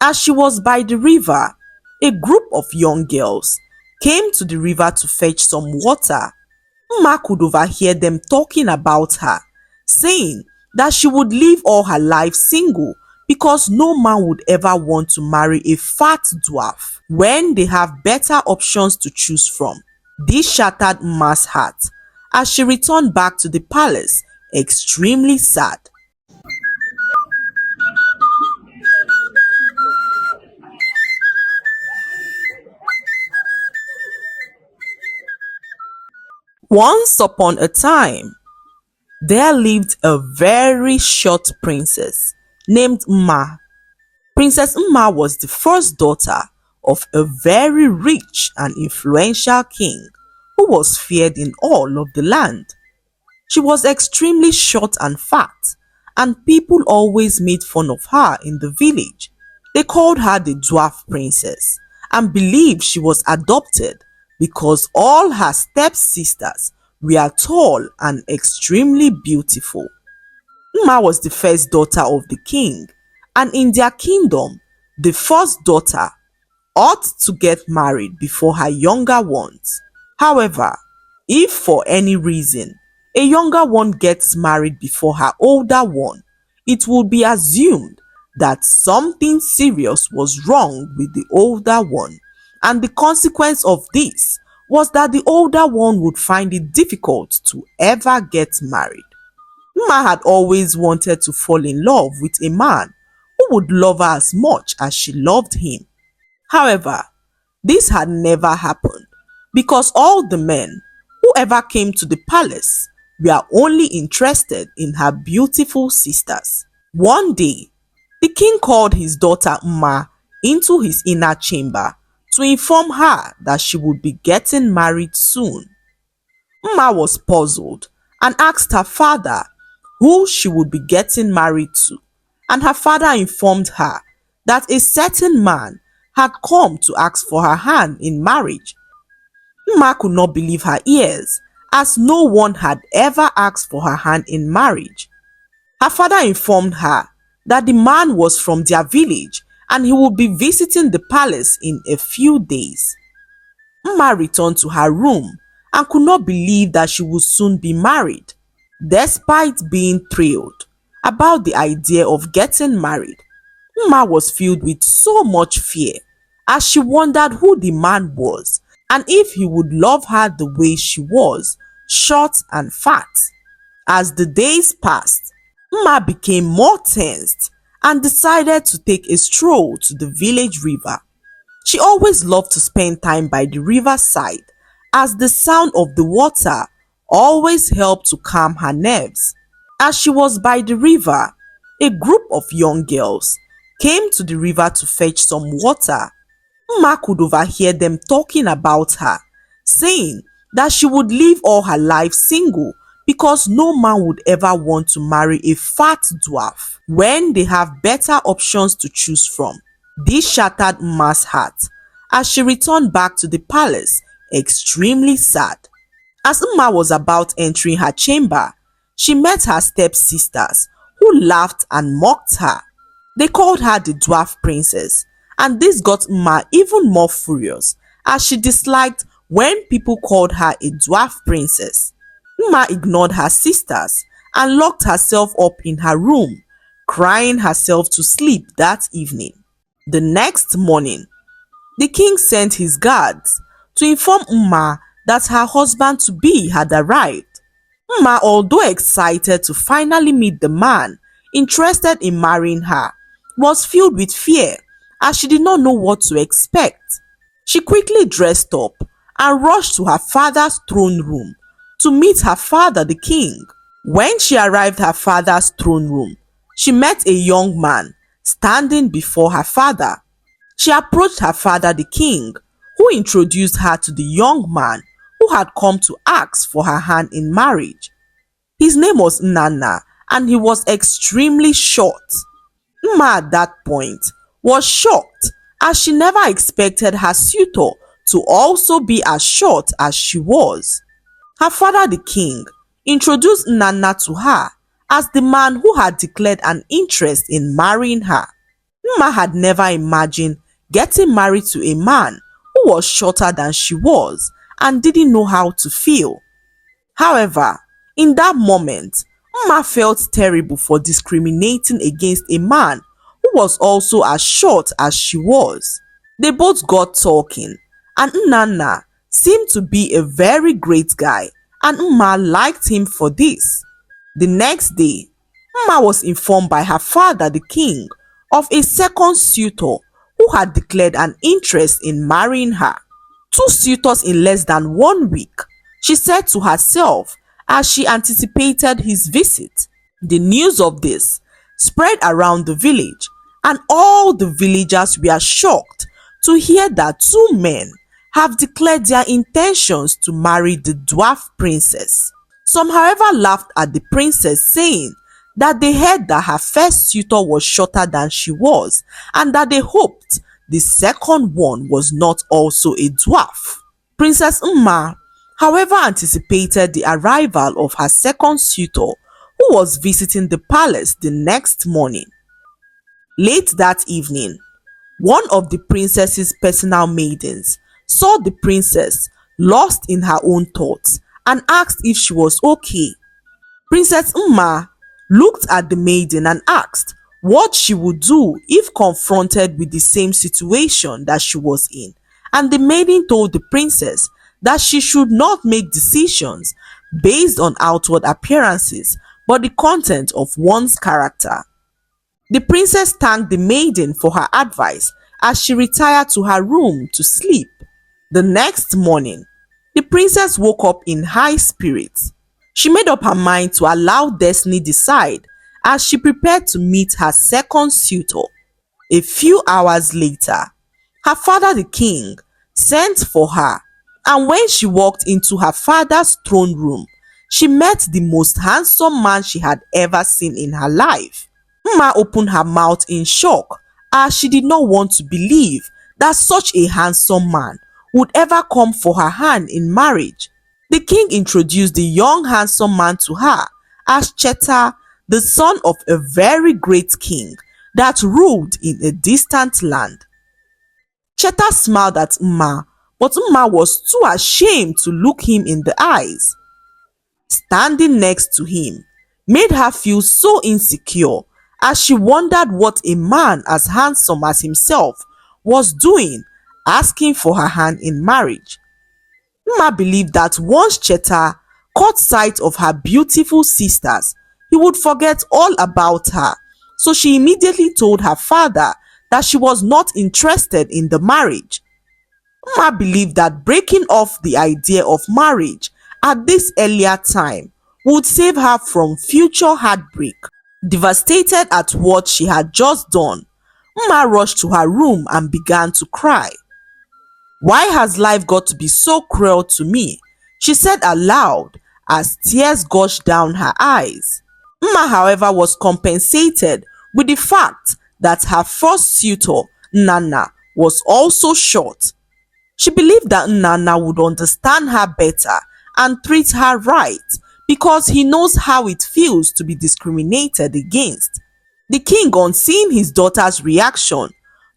As she was by the river, a group of young girls came to the river to fetch some water. Mma could overhear them talking about her, saying that she would live all her life single because no man would ever want to marry a fat dwarf when they have better options to choose from. This shattered Mma's heart as she returned back to the palace extremely sad. Once upon a time, there lived a very short princess named Mma. Princess Mma was the first daughter of a very rich and influential king who was feared in all of the land. She was extremely short and fat, and people always made fun of her in the village. They called her the dwarf princess and believed she was adopted because all her stepsisters were tall and extremely beautiful. Mma was the first daughter of the king, and in their kingdom, the first daughter ought to get married before her younger ones. However, if for any reason a younger one gets married before her older one, it would be assumed that something serious was wrong with the older one, and the consequence of this was that the older one would find it difficult to ever get married. Mma had always wanted to fall in love with a man who would love her as much as she loved him. However, this had never happened because all the men who ever came to the palace were only interested in her beautiful sisters. One day, the king called his daughter Mma into his inner chamber to inform her that she would be getting married soon. Mma was puzzled and asked her father who she would be getting married to, and her father informed her that a certain man had come to ask for her hand in marriage. Mma could not believe her ears, as no one had ever asked for her hand in marriage. Her father informed her that the man was from their village and he would be visiting the palace in a few days. Mma returned to her room and could not believe that she would soon be married. Despite being thrilled about the idea of getting married, Mma was filled with so much fear as she wondered who the man was and if he would love her the way she was, short and fat. As the days passed, Mma became more tensed and decided to take a stroll to the village river. She always loved to spend time by the riverside as the sound of the water always helped to calm her nerves. As she was by the river, a group of young girls came to the river to fetch some water. Mma could overhear them talking about her, saying that she would live all her life single because no man would ever want to marry a fat dwarf when they have better options to choose from. This shattered Mma's heart as she returned back to the palace extremely sad. As Mma was about entering her chamber, she met her stepsisters who laughed and mocked her. They called her the dwarf princess, and this got Mma even more furious as she disliked when people called her a dwarf princess. Mma ignored her sisters and locked herself up in her room, crying herself to sleep that evening. The next morning, the king sent his guards to inform Mma that her husband-to-be had arrived. Mma, although excited to finally meet the man interested in marrying her, was filled with fear as she did not know what to expect. She quickly dressed up and rushed to her father's throne room to meet her father, the king. When she arrived at her father's throne room, she met a young man standing before her father. She approached her father, the king, who introduced her to the young man who had come to ask for her hand in marriage. His name was Nana, and he was extremely short. Mma at that point was shocked as she never expected her suitor to also be as short as she was. Her father, the king, introduced Nana to her as the man who had declared an interest in marrying her. Mma had never imagined getting married to a man who was shorter than she was and didn't know how to feel. However, in that moment, Mma felt terrible for discriminating against a man who was also as short as she was. They both got talking, and Nnanna seemed to be a very great guy, and Mma liked him for this. The next day, Mma was informed by her father, the king, of a second suitor who had declared an interest in marrying her. Two suitors in less than 1 week, she said to herself as she anticipated his visit. The news of this spread around the village, and all the villagers were shocked to hear that two men have declared their intentions to marry the dwarf princess. Some, however, laughed at the princess, saying that they heard that her first suitor was shorter than she was, and that they hoped the second one was not also a dwarf. Princess Mma, however, anticipated the arrival of her second suitor, who was visiting the palace the next morning. Late that evening, one of the princess's personal maidens saw the princess lost in her own thoughts and asked if she was okay. Princess Mma looked at the maiden and asked what she would do if confronted with the same situation that she was in, and the maiden told the princess that she should not make decisions based on outward appearances but the content of one's character. The princess thanked the maiden for her advice as she retired to her room to sleep. The next morning, the princess woke up in high spirits. She made up her mind to allow destiny decide as she prepared to meet her second suitor. A few hours later, her father the king sent for her, and when she walked into her father's throne room, she met the most handsome man she had ever seen in her life. Mma opened her mouth in shock as she did not want to believe that such a handsome man would ever come for her hand in marriage. The king introduced the young handsome man to her as Cheta, the son of a very great king that ruled in a distant land. Cheta smiled at Mma, but Mma was too ashamed to look him in the eyes. Standing next to him made her feel so insecure as she wondered what a man as handsome as himself was doing asking for her hand in marriage. Mma believed that once Cheta caught sight of her beautiful sisters, he would forget all about her, so she immediately told her father that she was not interested in the marriage. Mma believed that breaking off the idea of marriage at this earlier time would save her from future heartbreak. Devastated at what she had just done, Mma rushed to her room and began to cry. "Why has life got to be so cruel to me?" she said aloud as tears gushed down her eyes. Mma, however, was compensated with the fact that her first suitor, Nnanna, was also short. She believed that Nnanna would understand her better and treat her right because he knows how it feels to be discriminated against. The king, on seeing his daughter's reaction,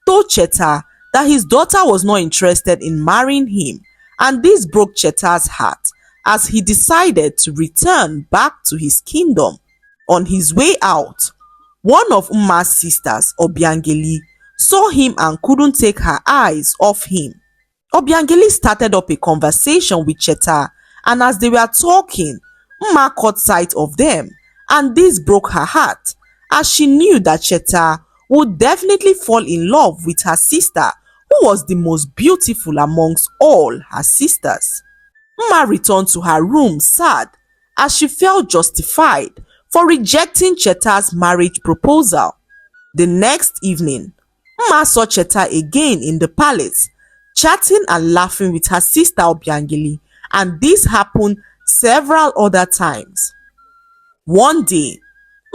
told Cheta that his daughter was not interested in marrying him, and this broke Cheta's heart as he decided to return back to his kingdom. On his way out, one of Mma's sisters, Obiangeli, saw him and couldn't take her eyes off him. Obiangeli started up a conversation with Cheta, and as they were talking, Mma caught sight of them, and this broke her heart as she knew that Cheta would definitely fall in love with her sister, who was the most beautiful amongst all her sisters. Mma returned to her room sad as she felt justified for rejecting Cheta's marriage proposal. The next evening, Mma saw Cheta again in the palace, chatting and laughing with her sister Obiangeli, and this happened several other times. One day,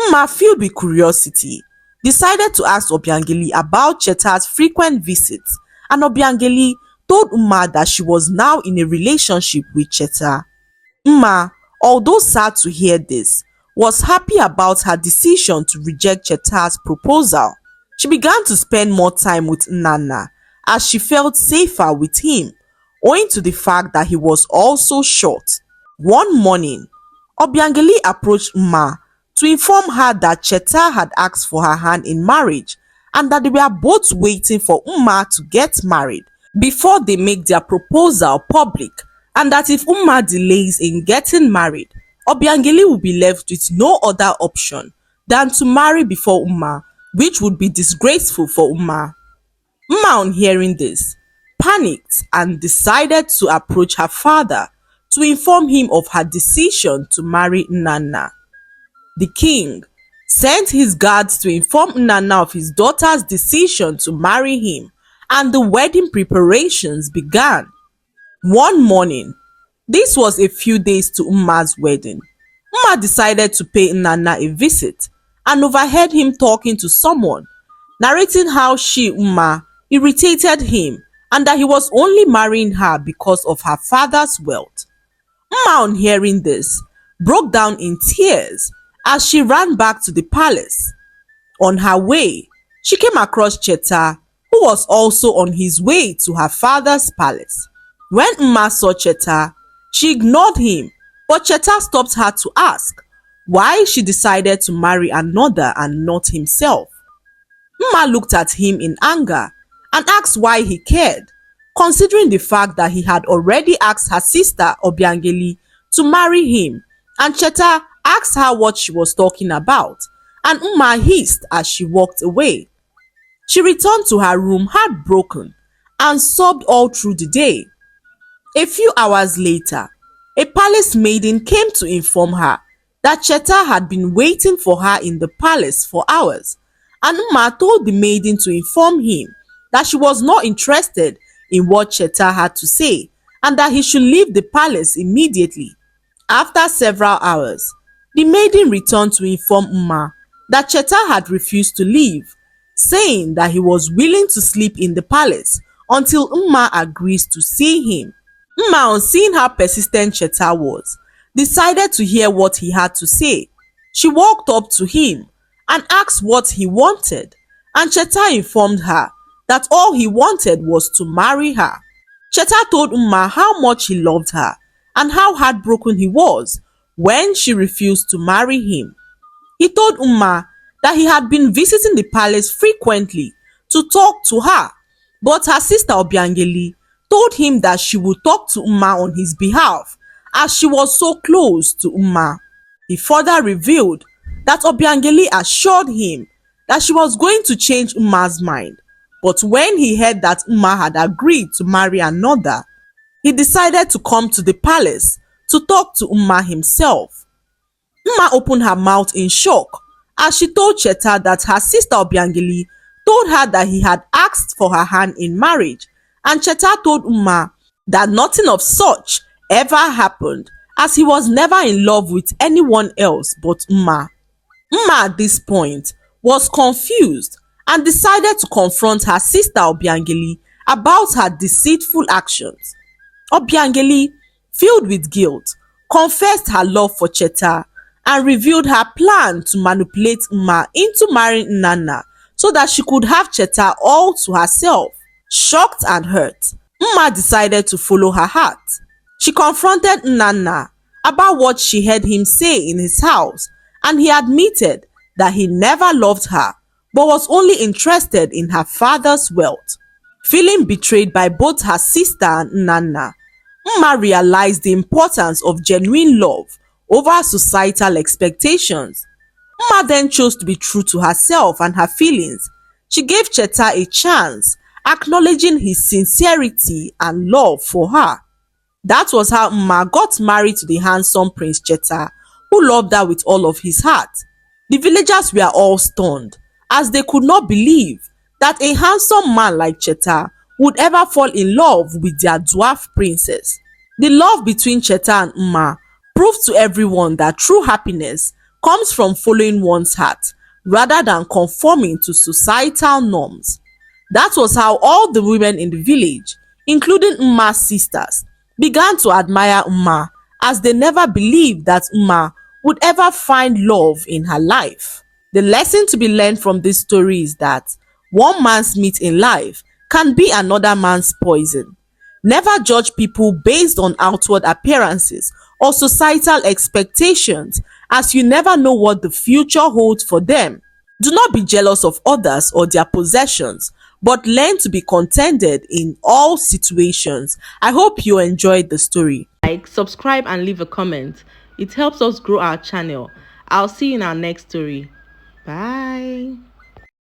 Mma, filled with curiosity, decided to ask Obiangeli about Cheta's frequent visits, and Obiangeli told Mma that she was now in a relationship with Cheta. Mma, although sad to hear this, was happy about her decision to reject Cheta's proposal. She began to spend more time with Nana as she felt safer with him, owing to the fact that he was also short. One morning, Obiangeli approached Mma to inform her that Cheta had asked for her hand in marriage and that they were both waiting for Mma to get married before they make their proposal public, and that if Mma delays in getting married, Obiangeli will be left with no other option than to marry before Mma, which would be disgraceful for Mma. Mma, on hearing this, panicked and decided to approach her father to inform him of her decision to marry Nana. The king sent his guards to inform Nana of his daughter's decision to marry him, and the wedding preparations began. One morning, this was a few days to Mma's wedding, Mma decided to pay Nana a visit and overheard him talking to someone, narrating how she, Mma, irritated him and that he was only marrying her because of her father's wealth. Mma, on hearing this, broke down in tears as she ran back to the palace. On her way, she came across Cheta, who was also on his way to her father's palace. When Mma saw Cheta, she ignored him, but Cheta stopped her to ask why she decided to marry another and not himself. Mma looked at him in anger and asked why he cared, considering the fact that he had already asked her sister Obiangeli to marry him, and Cheta asked her what she was talking about, and Mma hissed as she walked away. She returned to her room heartbroken and sobbed all through the day. A few hours later, a palace maiden came to inform her that Cheta had been waiting for her in the palace for hours, and Mma told the maiden to inform him that she was not interested in what Cheta had to say and that he should leave the palace immediately. After several hours, the maiden returned to inform Mma that Cheta had refused to leave, saying that he was willing to sleep in the palace until Mma agrees to see him. Mma, on seeing how persistent Cheta was, decided to hear what he had to say. She walked up to him and asked what he wanted, and Cheta informed her that all he wanted was to marry her. Cheta told Mma how much he loved her and how heartbroken he was when she refused to marry him. He told Mma that he had been visiting the palace frequently to talk to her, but her sister Obiangeli told him that she would talk to Mma on his behalf as she was so close to Mma. He further revealed that Obiangeli assured him that she was going to change Mma's mind, but when he heard that Mma had agreed to marry another, he decided to come to the palace to talk to Mma himself. Mma opened her mouth in shock as she told Cheta that her sister Obiangeli told her that he had asked for her hand in marriage, and Cheta told Mma that nothing of such ever happened as he was never in love with anyone else but Mma. Mma at this point was confused and decided to confront her sister Obiangeli about her deceitful actions. Obiangeli, filled with guilt, confessed her love for Cheta and revealed her plan to manipulate Mma into marrying Nana so that she could have Cheta all to herself. Shocked and hurt, Mma decided to follow her heart. She confronted Nana about what she heard him say in his house, and he admitted that he never loved her but was only interested in her father's wealth. Feeling betrayed by both her sister and Nana, Mma realized the importance of genuine love over societal expectations. Mma then chose to be true to herself and her feelings. She gave Cheta a chance, acknowledging his sincerity and love for her. That was how Mma got married to the handsome Prince Cheta, who loved her with all of his heart. The villagers were all stunned, as they could not believe that a handsome man like Cheta would ever fall in love with their dwarf princess. The love between Cheta and Mma proved to everyone that true happiness comes from following one's heart rather than conforming to societal norms. That was how all the women in the village, including Mma's sisters, began to admire Mma, as they never believed that Mma would ever find love in her life. The lesson to be learned from this story is that One man's meat in life can be another man's poison. Never judge people based on outward appearances or societal expectations, as you never know what the future holds for them. Do not be jealous of others or their possessions, but learn to be contented in all situations. I hope you enjoyed the story. Like, subscribe, and leave a comment. It helps us grow our channel. I'll see you in our next story. Bye.